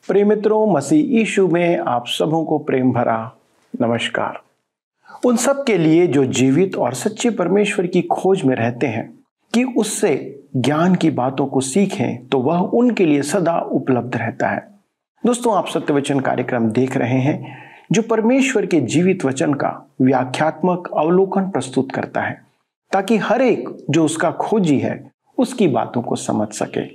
प्रिय मित्रों, मसीह यीशु में आप सबों को प्रेम भरा नमस्कार। उन सब के लिए जो जीवित और सच्चे परमेश्वर की खोज में रहते हैं कि उससे ज्ञान की बातों को सीखें, तो वह उनके लिए सदा उपलब्ध रहता है। दोस्तों, आप सत्य वचन कार्यक्रम देख रहे हैं जो परमेश्वर के जीवित वचन का व्याख्यात्मक अवलोकन प्रस्तुत करता है, ताकि हर एक जो उसका खोजी है उसकी बातों को समझ सके।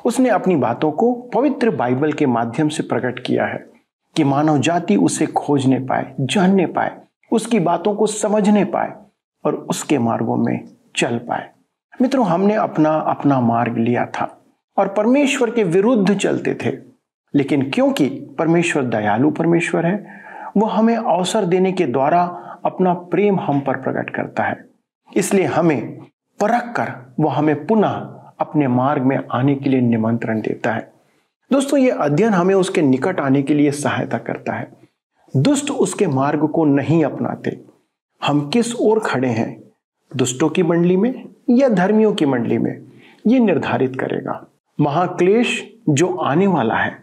उसने अपनी बातों को पवित्र बाइबल के माध्यम से प्रकट किया है कि मानव जाति उसे खोजने पाए, जानने पाए, उसकी बातों को समझने पाए और उसके मार्गों में चल पाए। मित्रों, हमने अपना अपना मार्ग लिया था और परमेश्वर के विरुद्ध चलते थे, लेकिन क्योंकि परमेश्वर दयालु परमेश्वर है, वह हमें अवसर देने के द्वारा अपना प्रेम हम पर प्रकट करता है। इसलिए हमें परख कर वह हमें पुनः अपने मार्ग में आने के लिए निमंत्रण देता है। दोस्तों, यह अध्ययन हमें उसके निकट आने के लिए सहायता करता है। दुष्ट उसके मार्ग को नहीं अपनाते। हम किस ओर खड़े हैं, दुष्टों की मंडली में या धर्मियों की मंडली में, यह निर्धारित करेगा। महाक्लेश जो आने वाला है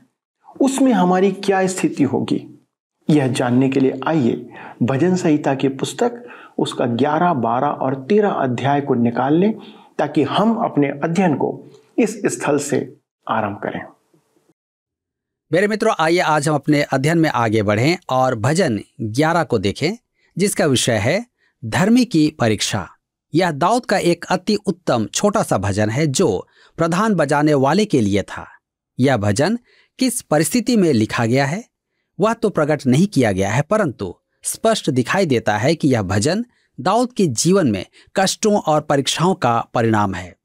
उसमें हमारी क्या स्थिति होगी, यह जानने के लिए आइए भजन संहिता की पुस्तक उसका 11, 12 और 13 अध्याय को निकाल लें, ताकि हम अपने अध्ययन को इस स्थल से आरंभ करें। मेरे मित्रों, आइए आज हम अपने अध्ययन में आगे बढ़ें और भजन 11 को देखें, जिसका विषय है धर्मी की परीक्षा। यह दाऊद का एक अति उत्तम छोटा सा भजन है जो प्रधान बजाने वाले के लिए था। यह भजन किस परिस्थिति में लिखा गया है वह तो प्रकट नहीं किया गया है, परंतु स्पष्ट दिखाई देता है कि यह भजन दाऊद के जीवन में कष्टों और परीक्षाओं का परिणाम है।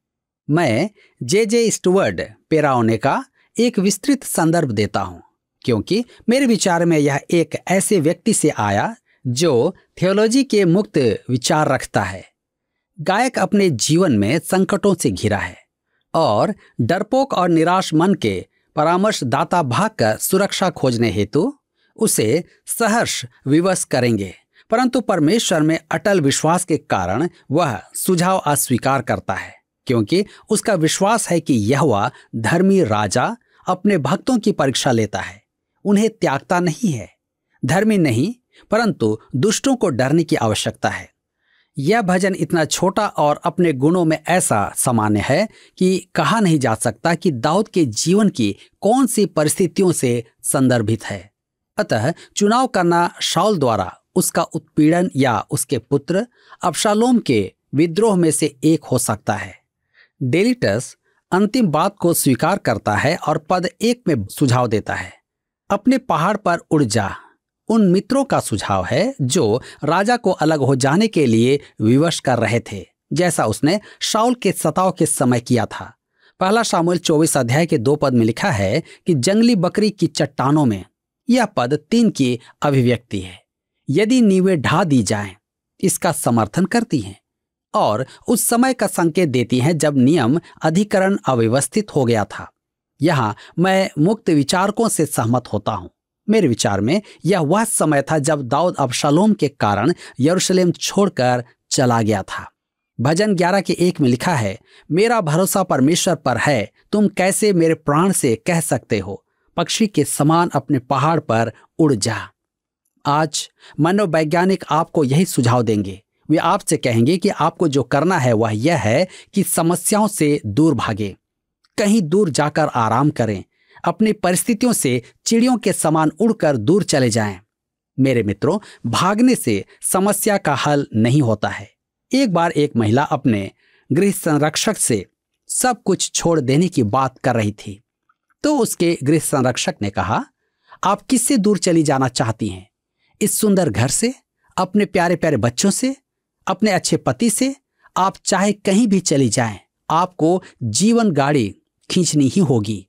मैं जे स्टुअर्ट पेराओने का एक विस्तृत संदर्भ देता हूं, क्योंकि मेरे विचार में यह एक ऐसे व्यक्ति से आया जो थियोलॉजी के मुक्त विचार रखता है। गायक अपने जीवन में संकटों से घिरा है और डरपोक और निराश मन के परामर्शदाता भागकर सुरक्षा खोजने हेतु उसे सहर्ष विवश करेंगे, परंतु परमेश्वर में अटल विश्वास के कारण वह सुझाव अस्वीकार करता है, क्योंकि उसका विश्वास है कि यहोवा धर्मी राजा अपने भक्तों की परीक्षा लेता है, उन्हें त्यागता नहीं है। धर्मी नहीं, परंतु दुष्टों को डरने की आवश्यकता है। यह भजन इतना छोटा और अपने गुणों में ऐसा सामान्य है कि कहा नहीं जा सकता कि दाऊद के जीवन की कौन सी परिस्थितियों से संदर्भित है। अतः चुनाव करना शाऊल द्वारा उसका उत्पीड़न या उसके पुत्र अबशालोम के विद्रोह में से एक हो सकता है। डेलिटस अंतिम बात को स्वीकार करता है और पद 1 में सुझाव देता है, अपने पहाड़ पर उड़ जा। उन मित्रों का सुझाव है जो राजा को अलग हो जाने के लिए विवश कर रहे थे, जैसा उसने शाऊल के सताव के समय किया था। पहला शामूएल 24 अध्याय के 2 पद में लिखा है कि जंगली बकरी की चट्टानों में। यह पद 3 की अभिव्यक्ति है। यदि नींवें ढा दी जाएं, इसका समर्थन करती हैं और उस समय का संकेत देती हैं जब नियम अधिकरण अव्यवस्थित हो गया था। यहां मैं मुक्त विचारकों से सहमत होता हूं। मेरे विचार में यह वह समय था जब दाऊद अबशालोम के कारण यरूशलेम छोड़कर चला गया था। भजन 11 के 1 में लिखा है, मेरा भरोसा परमेश्वर पर है, तुम कैसे मेरे प्राण से कह सकते हो, पक्षी के समान अपने पहाड़ पर उड़ जा। आज मनोवैज्ञानिक आपको यही सुझाव देंगे। वे आपसे कहेंगे कि आपको जो करना है वह यह है कि समस्याओं से दूर भागें, कहीं दूर जाकर आराम करें, अपनी परिस्थितियों से चिड़ियों के समान उड़कर दूर चले जाएं। मेरे मित्रों, भागने से समस्या का हल नहीं होता है। एक बार एक महिला अपने गृह संरक्षक से सब कुछ छोड़ देने की बात कर रही थी, तो उसके गृह संरक्षक ने कहा, आप किससे दूर चली जाना चाहती हैं? इस सुंदर घर से, अपने प्यारे प्यारे बच्चों से, अपने अच्छे पति से? आप चाहे कहीं भी चली जाएं, आपको जीवन गाड़ी खींचनी ही होगी।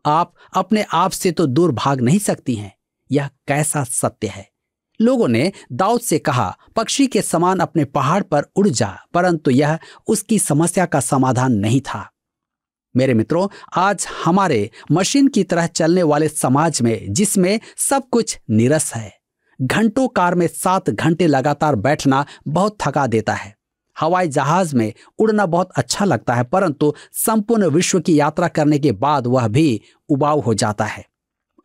आप अपने आप से तो दूर भाग नहीं सकती हैं। यह कैसा सत्य है। लोगों ने दाऊद से कहा, पक्षी के समान अपने पहाड़ पर उड़ जा, परंतु यह उसकी समस्या का समाधान नहीं था। मेरे मित्रों, आज हमारे मशीन की तरह चलने वाले समाज में, जिसमें सब कुछ नीरस है, घंटों कार में 7 घंटे लगातार बैठना बहुत थका देता है। हवाई जहाज में उड़ना बहुत अच्छा लगता है, परंतु संपूर्ण विश्व की यात्रा करने के बाद वह भी उबाऊ हो जाता है।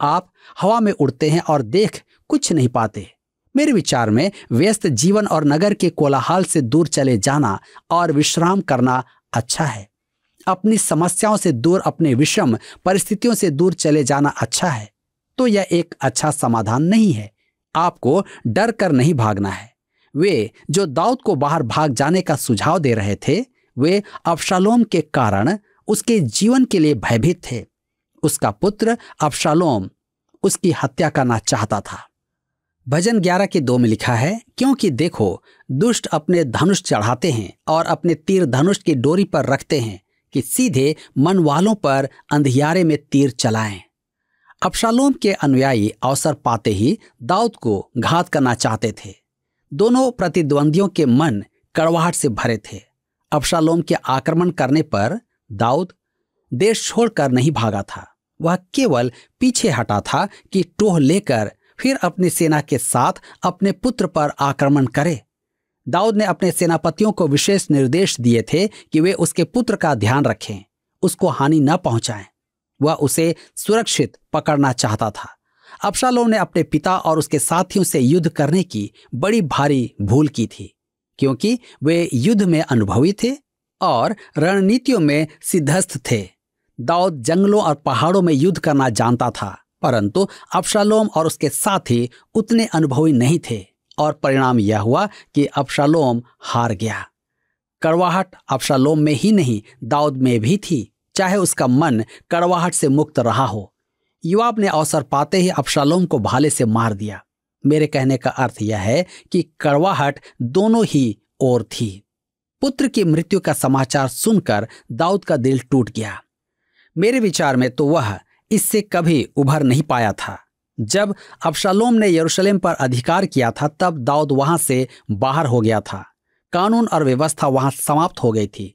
आप हवा में उड़ते हैं और देख कुछ नहीं पाते। मेरे विचार में व्यस्त जीवन और नगर के कोलाहल से दूर चले जाना और विश्राम करना अच्छा है। अपनी समस्याओं से दूर, अपने विषम परिस्थितियों से दूर चले जाना अच्छा है। तो यह एक अच्छा समाधान नहीं है। आपको डर कर नहीं भागना है। वे जो दाऊद को बाहर भाग जाने का सुझाव दे रहे थे, वे अबशालोम के कारण उसके जीवन के लिए भयभीत थे। उसका पुत्र अबशालोम उसकी हत्या करना चाहता था। भजन 11:2 में लिखा है, क्योंकि देखो दुष्ट अपने धनुष चढ़ाते हैं और अपने तीर धनुष की डोरी पर रखते हैं कि सीधे मन वालों पर अंधियारे में तीर चलाएं। अबशालोम के अनुयायी अवसर पाते ही दाऊद को घात करना चाहते थे। दोनों प्रतिद्वंदियों के मन कड़वाहट से भरे थे। अबशालोम के आक्रमण करने पर दाऊद देश छोड़कर नहीं भागा था। वह केवल पीछे हटा था कि टोह लेकर फिर अपनी सेना के साथ अपने पुत्र पर आक्रमण करे। दाऊद ने अपने सेनापतियों को विशेष निर्देश दिए थे कि वे उसके पुत्र का ध्यान रखें, उसको हानि न पहुंचाएं। वह उसे सुरक्षित पकड़ना चाहता था। अबशालोम ने अपने पिता और उसके साथियों से युद्ध करने की बड़ी भारी भूल की थी, क्योंकि वे युद्ध में अनुभवी थे और रणनीतियों में सिद्धस्थ थे। दाऊद जंगलों और पहाड़ों में युद्ध करना जानता था, परंतु अबशालोम और उसके साथी उतने अनुभवी नहीं थे और परिणाम यह हुआ कि अबशालोम हार गया। कड़वाहट अबशालोम में ही नहीं, दाऊद में भी थी, चाहे उसका मन कड़वाहट से मुक्त रहा हो। योआब ने अवसर पाते ही अबशालोम को भाले से मार दिया। मेरे कहने का अर्थ यह है कि कड़वाहट दोनों ही ओर थी। पुत्र की मृत्यु का समाचार सुनकर दाऊद का दिल टूट गया। मेरे विचार में तो वह इससे कभी उभर नहीं पाया था। जब अबशालोम ने यरूशलेम पर अधिकार किया था, तब दाऊद वहां से बाहर हो गया था। कानून और व्यवस्था वहां समाप्त हो गई थी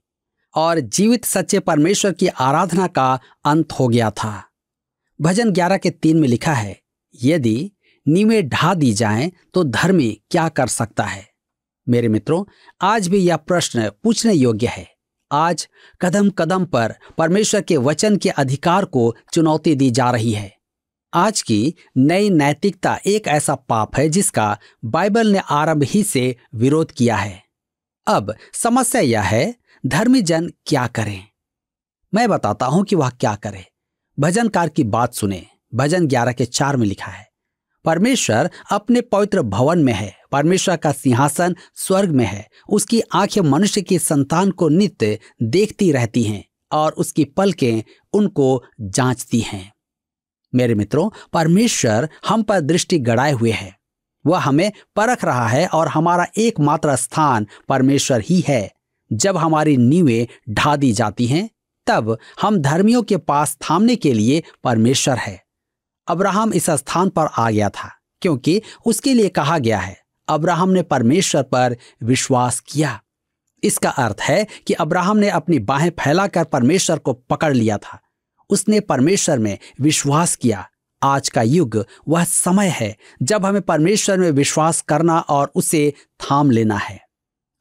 और जीवित सच्चे परमेश्वर की आराधना का अंत हो गया था। भजन 11:3 में लिखा है, यदि नींवें ढा दी जाएं तो धर्मी क्या कर सकता है। मेरे मित्रों, आज भी यह प्रश्न पूछने योग्य है। आज कदम कदम पर परमेश्वर के वचन के अधिकार को चुनौती दी जा रही है। आज की नई नैतिकता एक ऐसा पाप है जिसका बाइबल ने आरंभ ही से विरोध किया है। अब समस्या यह है, धर्मी जन क्या करें? मैं बताता हूं कि वह क्या करे। भजनकार की बात सुने। भजन 11:4 में लिखा है, परमेश्वर अपने पवित्र भवन में है, परमेश्वर का सिंहासन स्वर्ग में है। उसकी आंखें मनुष्य की संतान को नित्य देखती रहती हैं और उसकी पलकें उनको जांचती हैं। मेरे मित्रों, परमेश्वर हम पर दृष्टि गड़ाए हुए है। वह हमें परख रहा है और हमारा एकमात्र स्थान परमेश्वर ही है। जब हमारी नींवें ढा दी जाती हैं, तब हम धर्मियों के पास थामने के लिए परमेश्वर है। अब्राहम इस स्थान पर आ गया था क्योंकि उसके लिए कहा गया है, अब्राहम ने परमेश्वर पर विश्वास किया। इसका अर्थ है कि अब्राहम ने अपनी बाहें फैलाकर परमेश्वर को पकड़ लिया था। उसने परमेश्वर में विश्वास किया। आज का युग वह समय है जब हमें परमेश्वर में विश्वास करना और उसे थाम लेना है।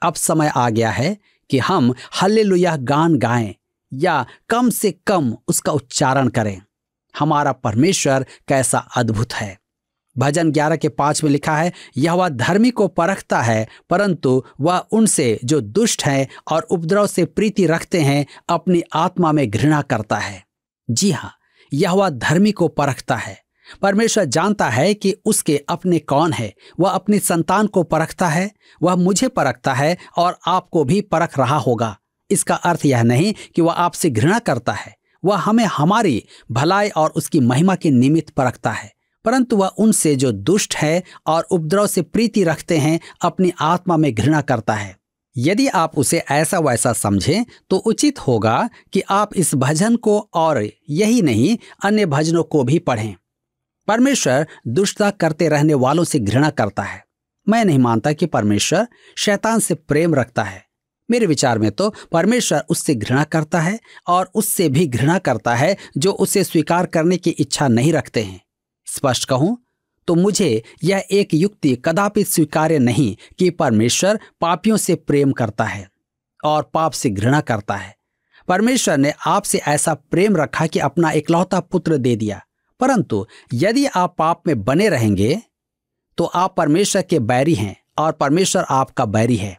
अब समय आ गया है कि हम हल्लेलुया गान गाएं या कम से कम उसका उच्चारण करें। हमारा परमेश्वर कैसा अद्भुत है। भजन 11:5 में लिखा है, यहोवा धर्मी को परखता है, परंतु वह उनसे जो दुष्ट हैं और उपद्रव से प्रीति रखते हैं अपनी आत्मा में घृणा करता है। जी हाँ, यहोवा धर्मी को परखता है। परमेश्वर जानता है कि उसके अपने कौन है। वह अपनी संतान को परखता है। वह मुझे परखता है और आपको भी परख रहा होगा। इसका अर्थ यह नहीं कि वह आपसे घृणा करता है। वह हमें हमारी भलाई और उसकी महिमा के निमित्त परखता है, परंतु वह उनसे जो दुष्ट है और उपद्रव से प्रीति रखते हैं अपनी आत्मा में घृणा करता है। यदि आप उसे ऐसा वैसा समझें तो उचित होगा कि आप इस भजन को और यही नहीं अन्य भजनों को भी पढ़ें। परमेश्वर दुष्टता करते रहने वालों से घृणा करता है। मैं नहीं मानता कि परमेश्वर शैतान से प्रेम रखता है। मेरे विचार में तो परमेश्वर उससे घृणा करता है और उससे भी घृणा करता है जो उसे स्वीकार करने की इच्छा नहीं रखते हैं। स्पष्ट कहूं तो मुझे यह एक युक्ति कदापि स्वीकार्य नहीं कि परमेश्वर पापियों से प्रेम करता है और पाप से घृणा करता है। परमेश्वर ने आपसे ऐसा प्रेम रखा कि अपना इकलौता पुत्र दे दिया, परंतु यदि आप पाप में बने रहेंगे तो आप परमेश्वर के बैरी हैं और परमेश्वर आपका बैरी है।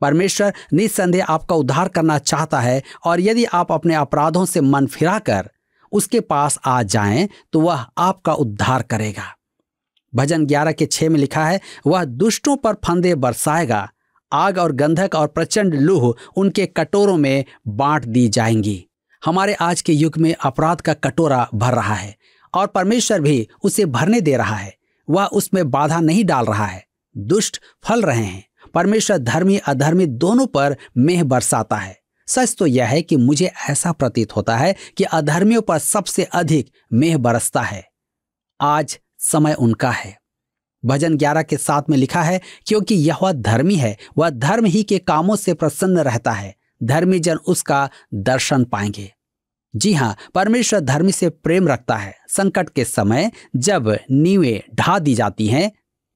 परमेश्वर निस्संदेह आपका उद्धार करना चाहता है और यदि आप अपने अपराधों से मन फिराकर उसके पास आ जाएं तो वह आपका उद्धार करेगा। भजन 11:6 में लिखा है, वह दुष्टों पर फंदे बरसाएगा, आग और गंधक और प्रचंड लूह उनके कटोरों में बांट दी जाएंगी। हमारे आज के युग में अपराध का कटोरा भर रहा है और परमेश्वर भी उसे भरने दे रहा है। वह उसमें बाधा नहीं डाल रहा है। दुष्ट फल रहे हैं। परमेश्वर धर्मी अधर्मी दोनों पर मेह बरसाता है। सच तो यह है कि मुझे ऐसा प्रतीत होता है कि अधर्मियों पर सबसे अधिक मेह बरसता है। आज समय उनका है। भजन 11:7 में लिखा है, क्योंकि यहोवा धर्मी है, वह धर्म ही के कामों से प्रसन्न रहता है, धर्मी जन उसका दर्शन पाएंगे। जी हाँ, परमेश्वर धर्मी से प्रेम रखता है। संकट के समय जब नींवें ढा दी जाती हैं,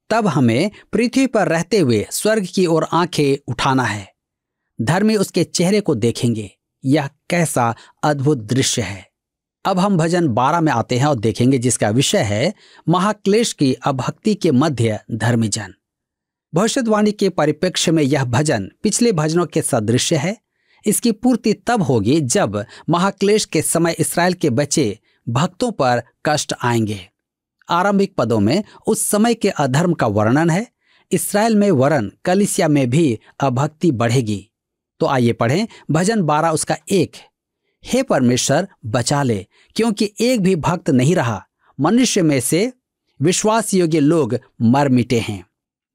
तब हमें पृथ्वी पर रहते हुए स्वर्ग की ओर आंखें उठाना है। धर्मी उसके चेहरे को देखेंगे। यह कैसा अद्भुत दृश्य है। अब हम भजन 12 में आते हैं और देखेंगे, जिसका विषय है महाक्लेश की अभक्ति के मध्य धर्मी जन। भविष्यवाणी के परिप्रेक्ष्य में यह भजन पिछले भजनों के सदृश है। इसकी पूर्ति तब होगी जब महाक्लेश के समय इस्राएल के बचे भक्तों पर कष्ट आएंगे। आरंभिक पदों में उस समय के अधर्म का वर्णन है। इस्राएल में वरन कलीसिया में भी अभक्ति बढ़ेगी। तो आइए पढ़ें भजन 12 उसका 1। हे परमेश्वर बचा ले, क्योंकि एक भी भक्त नहीं रहा, मनुष्य में से विश्वास योग्य लोग मर मिटे हैं।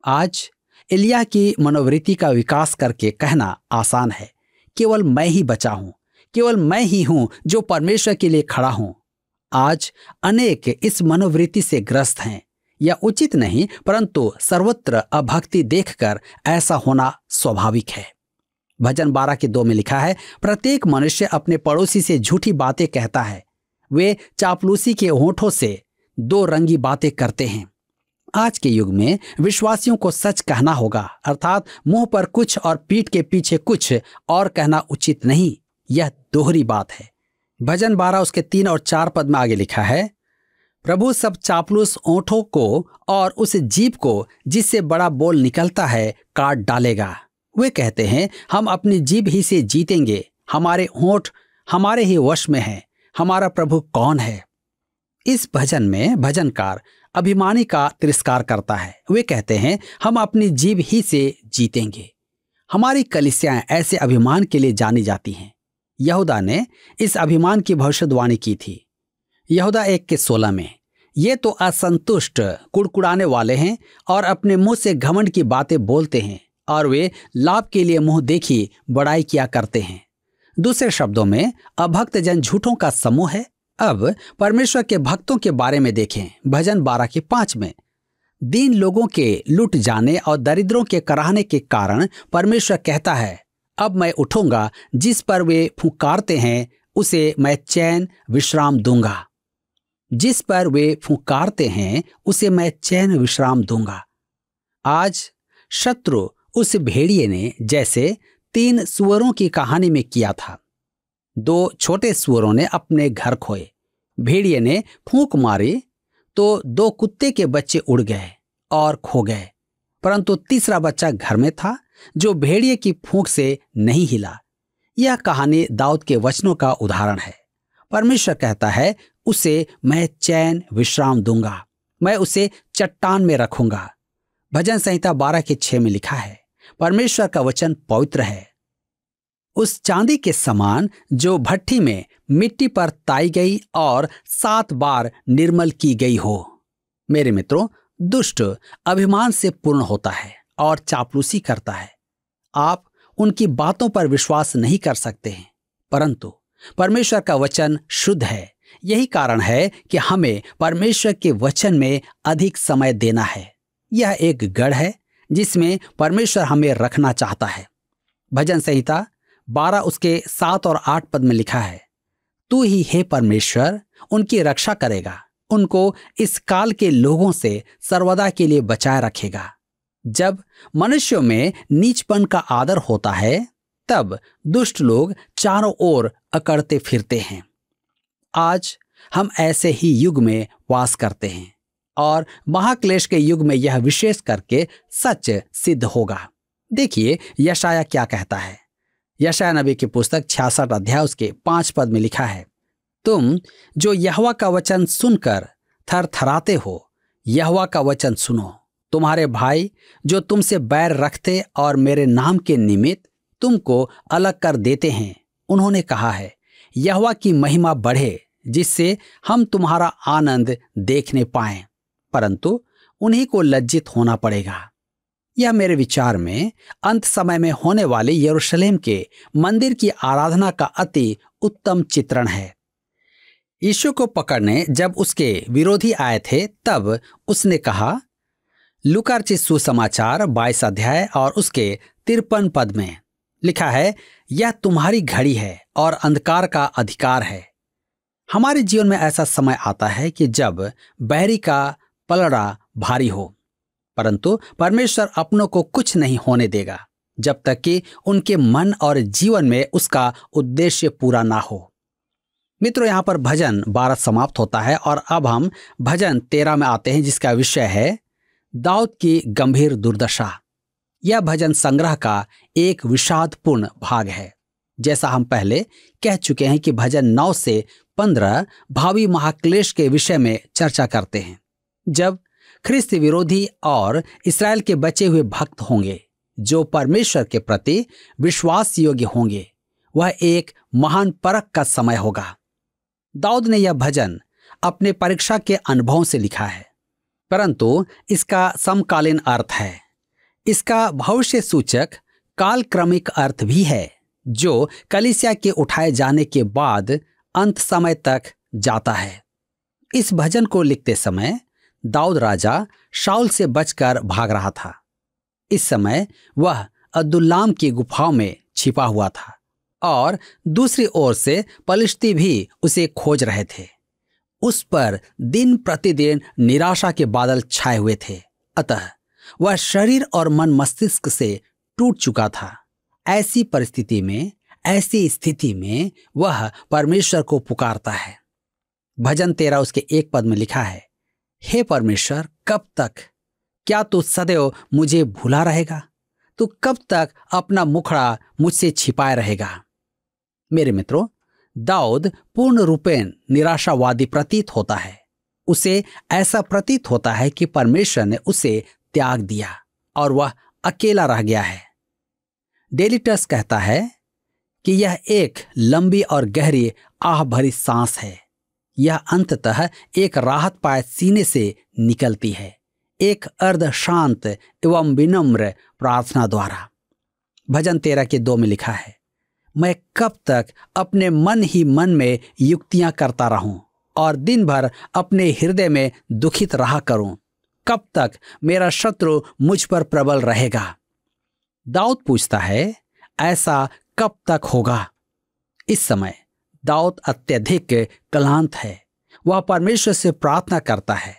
आज एलिय्याह की मनोवृत्ति का विकास करके कहना आसान है, केवल मैं ही बचा हूं, केवल मैं ही हूं जो परमेश्वर के लिए खड़ा हूं। आज अनेक इस मनोवृत्ति से ग्रस्त हैं। यह उचित नहीं, परंतु सर्वत्र अभक्ति देखकर ऐसा होना स्वाभाविक है। भजन 12:2 में लिखा है, प्रत्येक मनुष्य अपने पड़ोसी से झूठी बातें कहता है, वे चापलूसी के होठों से दो रंगी बातें करते हैं। आज के युग में विश्वासियों को सच कहना होगा, अर्थात मुंह पर कुछ और पीठ के पीछे कुछ और कहना उचित नहीं। यह दोहरी बात है। भजन 12 उसके 3 और 4 पद में आगे लिखा है, प्रभु सब चापलूस ओंठों को और उस जीभ को जिससे बड़ा बोल निकलता है काट डालेगा। वे कहते हैं, हम अपनी जीभ ही से जीतेंगे, हमारे होंठ हमारे ही वश में हैं, हमारा प्रभु कौन है। इस भजन में भजनकार अभिमानी का तिरस्कार करता है। वे कहते हैं, हम अपनी जीभ ही से जीतेंगे। हमारी कलीसियाएं ऐसे अभिमान के लिए जानी जाती हैं। यहूदा ने इस अभिमान की भविष्यवाणी की थी। यहूदा 1:16 में, ये तो असंतुष्ट कुड़कुड़ाने वाले हैं और अपने मुंह से घमंड की बातें बोलते हैं और वे लाभ के लिए मुंह देखी बड़ाई किया करते हैं। दूसरे शब्दों में अभक्त जन झूठों का समूह है। अब परमेश्वर के भक्तों के बारे में देखें। भजन 12:5 में, दीन लोगों के लुट जाने और दरिद्रों के कराहने के कारण परमेश्वर कहता है, अब मैं उठूंगा, जिस पर वे फुंकारते हैं उसे मैं चैन विश्राम दूंगा। जिस पर वे फुंकारते हैं उसे मैं चैन विश्राम दूंगा। आज शत्रु उस भेड़िए ने जैसे 3 सुअरों की कहानी में किया था। 2 छोटे सुअरों ने अपने घर खोए। भेड़िए ने फूंक मारी तो 2 कुत्ते के बच्चे उड़ गए और खो गए, परंतु तीसरा बच्चा घर में था जो भेड़िए की फूंक से नहीं हिला। यह कहानी दाऊद के वचनों का उदाहरण है। परमेश्वर कहता है, उसे मैं चैन विश्राम दूंगा, मैं उसे चट्टान में रखूंगा। भजन संहिता 12:6 में लिखा है, परमेश्वर का वचन पवित्र है, उस चांदी के समान जो भट्ठी में मिट्टी पर ताई गई और 7 बार निर्मल की गई हो। मेरे मित्रों, दुष्ट अभिमान से पूर्ण होता है और चापलूसी करता है। आप उनकी बातों पर विश्वास नहीं कर सकते हैं, परंतु परमेश्वर का वचन शुद्ध है। यही कारण है कि हमें परमेश्वर के वचन में अधिक समय देना है। यह एक गढ़ है जिसमें परमेश्वर हमें रखना चाहता है। भजन संहिता 12 उसके 7 और 8 पद में लिखा है, तू ही हे परमेश्वर उनकी रक्षा करेगा, उनको इस काल के लोगों से सर्वदा के लिए बचाए रखेगा। जब मनुष्यों में नीचपन का आदर होता है, तब दुष्ट लोग चारों ओर अकड़ते फिरते हैं। आज हम ऐसे ही युग में वास करते हैं और महाक्लेश के युग में यह विशेष करके सच सिद्ध होगा। देखिए यशाया क्या कहता है। यशाया नबी की पुस्तक 66 अध्याय उसके 5 पद में लिखा है, तुम जो यहोवा का वचन सुनकर थरथराते हो, यहोवा का वचन सुनो। तुम्हारे भाई जो तुमसे बैर रखते और मेरे नाम के निमित्त तुमको अलग कर देते हैं, उन्होंने कहा है, यहोवा की महिमा बढ़े जिससे हम तुम्हारा आनंद देखने पाएं, परंतु उन्हीं को लज्जित होना पड़ेगा। यह मेरे विचार में अंत समय में होने वाले यरूशलेम के मंदिर की आराधना का अति उत्तम चित्रण है। यीशु को पकड़ने जब उसके विरोधी आए थे तब उसने कहा, लूका रचित सुसमाचार 22 अध्याय और उसके 53 पद में लिखा है, यह तुम्हारी घड़ी है और अंधकार का अधिकार है। हमारे जीवन में ऐसा समय आता है कि जब बैरी का पलड़ा भारी हो, परंतु परमेश्वर अपनों को कुछ नहीं होने देगा जब तक कि उनके मन और जीवन में उसका उद्देश्य पूरा ना हो। मित्रों, यहाँ पर भजन 12 समाप्त होता है और अब हम भजन 13 में आते हैं, जिसका विषय है दाऊद की गंभीर दुर्दशा। यह भजन संग्रह का एक विषादपूर्ण भाग है। जैसा हम पहले कह चुके हैं कि भजन 9 से 15 भावी महाक्लेश के विषय में चर्चा करते हैं, जब ख्रिस्त विरोधी और इस्राएल के बचे हुए भक्त होंगे जो परमेश्वर के प्रति विश्वास योग्य होंगे। वह एक महान परख का समय होगा। दाऊद ने यह भजन अपने परीक्षा के अनुभवों से लिखा है, परंतु इसका समकालीन अर्थ है। इसका भविष्य सूचक कालक्रमिक अर्थ भी है जो कलीसिया के उठाए जाने के बाद अंत समय तक जाता है। इस भजन को लिखते समय दाऊद राजा शाऊल से बचकर भाग रहा था। इस समय वह अदुल्लाम की गुफाओं में छिपा हुआ था और दूसरी ओर से पलिश्ती भी उसे खोज रहे थे। उस पर दिन प्रतिदिन निराशा के बादल छाए हुए थे। अतः वह शरीर और मन मस्तिष्क से टूट चुका था। ऐसी परिस्थिति में, ऐसी स्थिति में वह परमेश्वर को पुकारता है। भजन 13 उसके 1 पद में लिखा है, हे परमेश्वर, कब तक? क्या तू सदैव मुझे भूला रहेगा? तू कब तक अपना मुखड़ा मुझसे छिपाए रहेगा? मेरे मित्रों, दाऊद पूर्ण रूपेण निराशावादी प्रतीत होता है। उसे ऐसा प्रतीत होता है कि परमेश्वर ने उसे त्याग दिया और वह अकेला रह गया है। डेलिटस कहता है कि यह एक लंबी और गहरी आह भरी सांस है। यह अंततः एक राहत पाए सीने से निकलती है, एक अर्ध शांत एवं विनम्र प्रार्थना द्वारा। भजन 13 के 2 में लिखा है, मैं कब तक अपने मन ही मन में युक्तियां करता रहूं और दिन भर अपने हृदय में दुखित रहा करूं? कब तक मेरा शत्रु मुझ पर प्रबल रहेगा? दाऊद पूछता है, ऐसा कब तक होगा? इस समय दाऊद अत्यधिक क्लांत है। वह परमेश्वर से प्रार्थना करता है।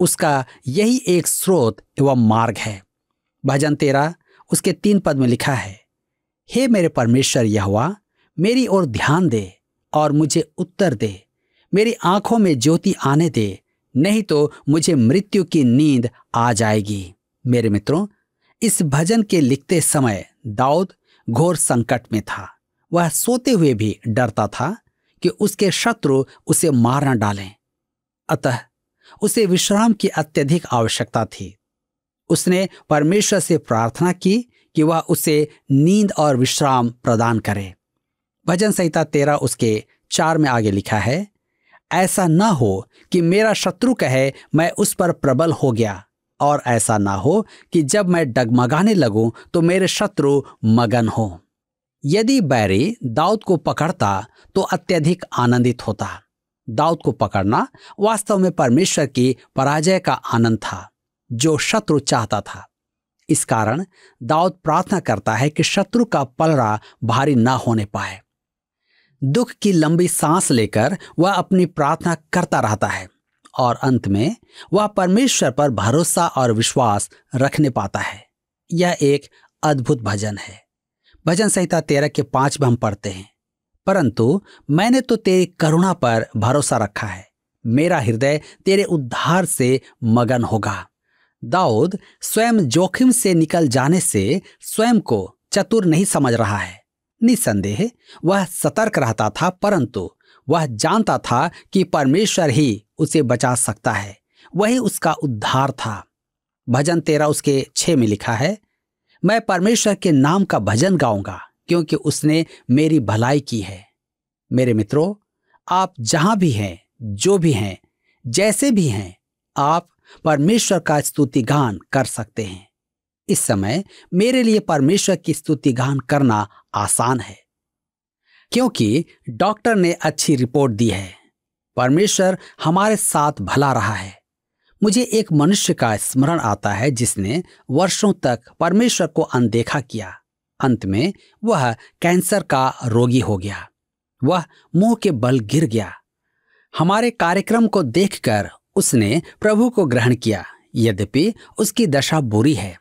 उसका यही एक स्रोत एवं मार्ग है। भजन 13 उसके 3 पद में लिखा है, हे मेरे परमेश्वर यहोवा, मेरी ओर ध्यान दे और मुझे उत्तर दे। मेरी आंखों में ज्योति आने दे, नहीं तो मुझे मृत्यु की नींद आ जाएगी। मेरे मित्रों, इस भजन के लिखते समय दाऊद घोर संकट में था। वह सोते हुए भी डरता था कि उसके शत्रु उसे मार न डालें। अतः उसे विश्राम की अत्यधिक आवश्यकता थी। उसने परमेश्वर से प्रार्थना की कि वह उसे नींद और विश्राम प्रदान करे। भजन संहिता 13 उसके 4 में आगे लिखा है, ऐसा न हो कि मेरा शत्रु कहे मैं उस पर प्रबल हो गया, और ऐसा ना हो कि जब मैं डगमगाने लगूं तो मेरे शत्रु मगन हो। यदि बैरी दाऊद को पकड़ता तो अत्यधिक आनंदित होता। दाऊद को पकड़ना वास्तव में परमेश्वर की पराजय का आनंद था जो शत्रु चाहता था। इस कारण दाऊद प्रार्थना करता है कि शत्रु का पलड़ा भारी ना होने पाए। दुख की लंबी सांस लेकर वह अपनी प्रार्थना करता रहता है और अंत में वह परमेश्वर पर भरोसा और विश्वास रखने पाता है। यह एक अद्भुत भजन है। भजन संहिता 13 के 5 में हम पढ़ते हैं, परंतु मैंने तो तेरी करुणा पर भरोसा रखा है, मेरा हृदय तेरे उद्धार से मगन होगा। दाऊद स्वयं जोखिम से निकल जाने से स्वयं को चतुर नहीं समझ रहा है। निसंदेह वह सतर्क रहता था, परंतु वह जानता था कि परमेश्वर ही उसे बचा सकता है, वही उसका उद्धार था। भजन 13 उसके 6 में लिखा है, मैं परमेश्वर के नाम का भजन गाऊंगा क्योंकि उसने मेरी भलाई की है। मेरे मित्रों, आप जहां भी हैं, जो भी हैं, जैसे भी हैं, आप परमेश्वर का स्तुति गान कर सकते हैं। इस समय मेरे लिए परमेश्वर की स्तुति गान करना आसान है क्योंकि डॉक्टर ने अच्छी रिपोर्ट दी है। परमेश्वर हमारे साथ भला रहा है। मुझे एक मनुष्य का स्मरण आता है जिसने वर्षों तक परमेश्वर को अनदेखा किया। अंत में वह कैंसर का रोगी हो गया। वह मुंह के बल गिर गया। हमारे कार्यक्रम को देखकर उसने प्रभु को ग्रहण किया, यद्यपि उसकी दशा बुरी है।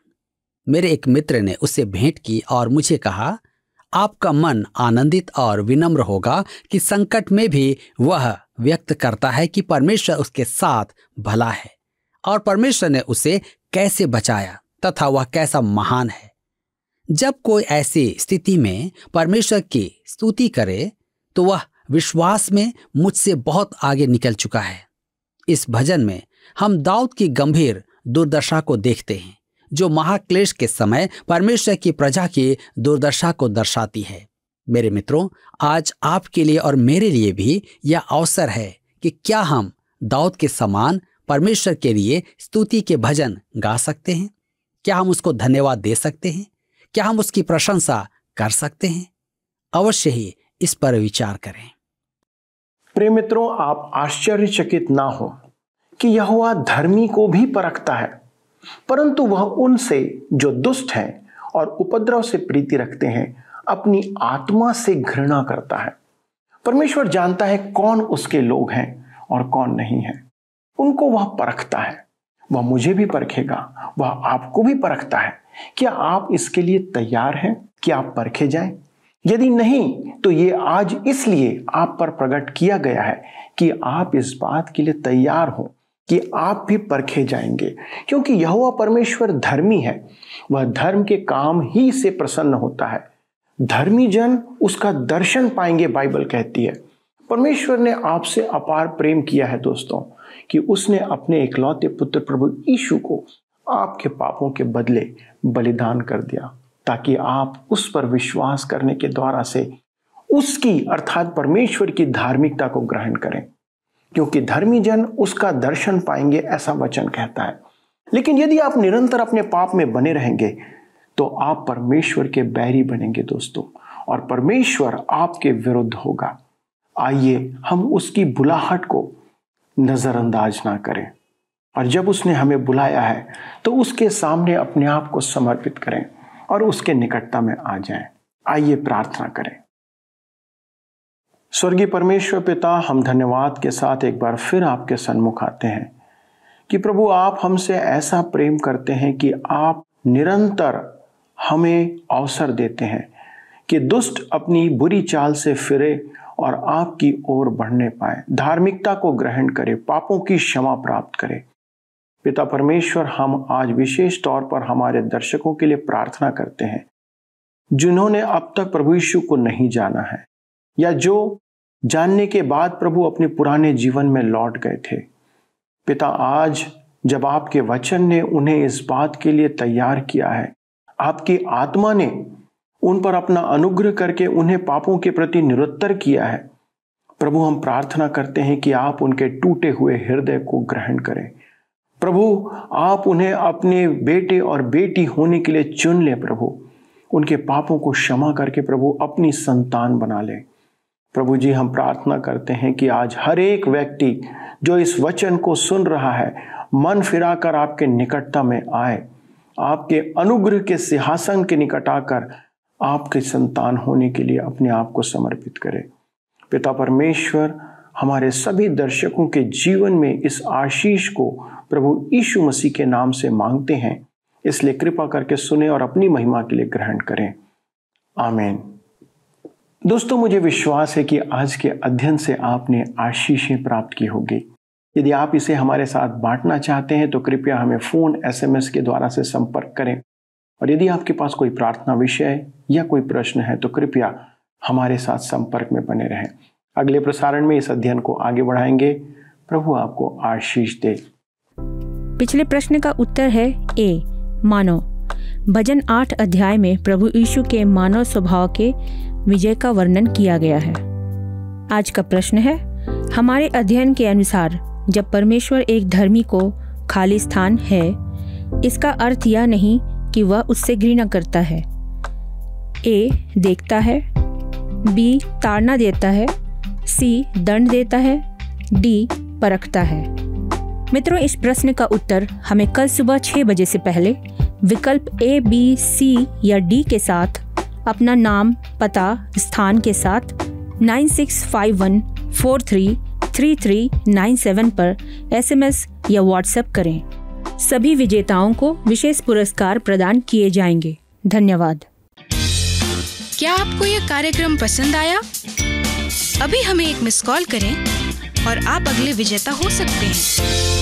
मेरे एक मित्र ने उससे भेंट की और मुझे कहा, आपका मन आनंदित और विनम्र होगा कि संकट में भी वह व्यक्त करता है कि परमेश्वर उसके साथ भला है और परमेश्वर ने उसे कैसे बचाया तथा वह कैसा महान है। जब कोई ऐसी स्थिति में परमेश्वर की स्तुति करे तो वह विश्वास में मुझसे बहुत आगे निकल चुका है। इस भजन में हम दाऊद की गंभीर दुर्दशा को देखते हैं, जो महाक्लेश के समय परमेश्वर की प्रजा की दुर्दशा को दर्शाती है। मेरे मित्रों, आज आपके लिए और मेरे लिए भी यह अवसर है कि क्या हम दाऊद के समान परमेश्वर के लिए स्तुति के भजन गा सकते हैं? क्या हम उसको धन्यवाद दे सकते हैं? क्या हम उसकी प्रशंसा कर सकते हैं? अवश्य ही इस पर विचार करें। प्रिय मित्रों, आप आश्चर्यचकित ना हो कि यहोवा धर्मी को भी परखता है, परंतु वह उनसे जो दुष्ट हैं और उपद्रव से प्रीति रखते हैं अपनी आत्मा से घृणा करता है। परमेश्वर जानता है कौन उसके लोग हैं और कौन नहीं है। उनको वह परखता है। वह मुझे भी परखेगा, वह आपको भी परखता है। क्या आप इसके लिए तैयार हैं कि आप परखे जाएं? यदि नहीं तो ये आज इसलिए आप पर प्रकट किया गया है कि आप इस बात के लिए तैयार हो कि आप भी परखे जाएंगे, क्योंकि यहोवा परमेश्वर धर्मी है। वह धर्म के काम ही से प्रसन्न होता है। धर्मी जन उसका दर्शन पाएंगे, बाइबल कहती है। परमेश्वर ने आपसे अपार प्रेम किया है दोस्तों, कि उसने अपने इकलौते पुत्र प्रभु यीशु को आपके पापों के बदले बलिदान कर दिया, ताकि आप उस पर विश्वास करने के द्वारा से उसकी अर्थात परमेश्वर की धार्मिकता को ग्रहण करें, क्योंकि धर्मी जन उसका दर्शन पाएंगे, ऐसा वचन कहता है। लेकिन यदि आप निरंतर अपने पाप में बने रहेंगे तो आप परमेश्वर के बैरी बनेंगे दोस्तों, और परमेश्वर आपके विरुद्ध होगा। आइए हम उसकी बुलाहट को नजरअंदाज ना करें, और जब उसने हमें बुलाया है तो उसके सामने अपने आप को समर्पित करें और उसके निकटता में आ जाएं। आइए प्रार्थना करें। स्वर्गीय परमेश्वर पिता, हम धन्यवाद के साथ एक बार फिर आपके सन्मुख आते हैं कि प्रभु आप हमसे ऐसा प्रेम करते हैं कि आप निरंतर हमें अवसर देते हैं कि दुष्ट अपनी बुरी चाल से फिरे और आपकी ओर बढ़ने पाए, धार्मिकता को ग्रहण करे, पापों की क्षमा प्राप्त करे। पिता परमेश्वर, हम आज विशेष तौर पर हमारे दर्शकों के लिए प्रार्थना करते हैं जिन्होंने अब तक प्रभु यीशु को नहीं जाना है, या जो जानने के बाद प्रभु अपने पुराने जीवन में लौट गए थे। पिता, आज जब आपके वचन ने उन्हें इस बात के लिए तैयार किया है, आपकी आत्मा ने उन पर अपना अनुग्रह करके उन्हें पापों के प्रति निरुत्तर किया है, प्रभु हम प्रार्थना करते हैं कि आप उनके टूटे हुए हृदय को ग्रहण करें। प्रभु आप उन्हें अपने बेटे और बेटी होने के लिए चुन ले। प्रभु उनके पापों को क्षमा करके प्रभु अपनी संतान बना ले। प्रभु जी, हम प्रार्थना करते हैं कि आज हर एक व्यक्ति जो इस वचन को सुन रहा है, मन फिराकर आपके निकटता में आए, आपके अनुग्रह के सिंहासन के निकट आकर आपके संतान होने के लिए अपने आप को समर्पित करे। पिता परमेश्वर, हमारे सभी दर्शकों के जीवन में इस आशीष को प्रभु यीशु मसीह के नाम से मांगते हैं, इसलिए कृपा करके सुने और अपनी महिमा के लिए ग्रहण करें। आमीन। दोस्तों, मुझे विश्वास है कि आज के अध्ययन से आपने आशीषें प्राप्त की होगी। यदि आप इसे हमारे साथ बांटना चाहते हैं तो कृपया हमें फ़ोन, SMS के द्वारा से संपर्क करें। और यदि आपके पास कोई प्रार्थना विषय या कोई प्रश्न है तो कृपया हमारे साथ संपर्क में बने रहें। अगले प्रसारण में इस अध्ययन को आगे बढ़ाएंगे। प्रभु आपको आशीष दे। पिछले प्रश्न का उत्तर है ए, मानव। भजन 8 अध्याय में प्रभु यीशु के मानव स्वभाव के विजय का वर्णन किया गया है। आज का प्रश्न है, हमारे अध्ययन के अनुसार जब परमेश्वर एक धर्मी को खाली स्थान है, इसका अर्थ यह नहीं कि वह उससे घृणा करता है। ए, देखता है, बी, ताड़ना देता है, सी, दंड देता है, डी, परखता है। मित्रों, इस प्रश्न का उत्तर हमें कल सुबह 6 बजे से पहले विकल्प A, B, C या D के साथ अपना नाम, पता, स्थान के साथ 9651433397 पर SMS या WhatsApp करें। सभी विजेताओं को विशेष पुरस्कार प्रदान किए जाएंगे। धन्यवाद। क्या आपको यह कार्यक्रम पसंद आया? अभी हमें एक मिस कॉल करें और आप अगले विजेता हो सकते हैं।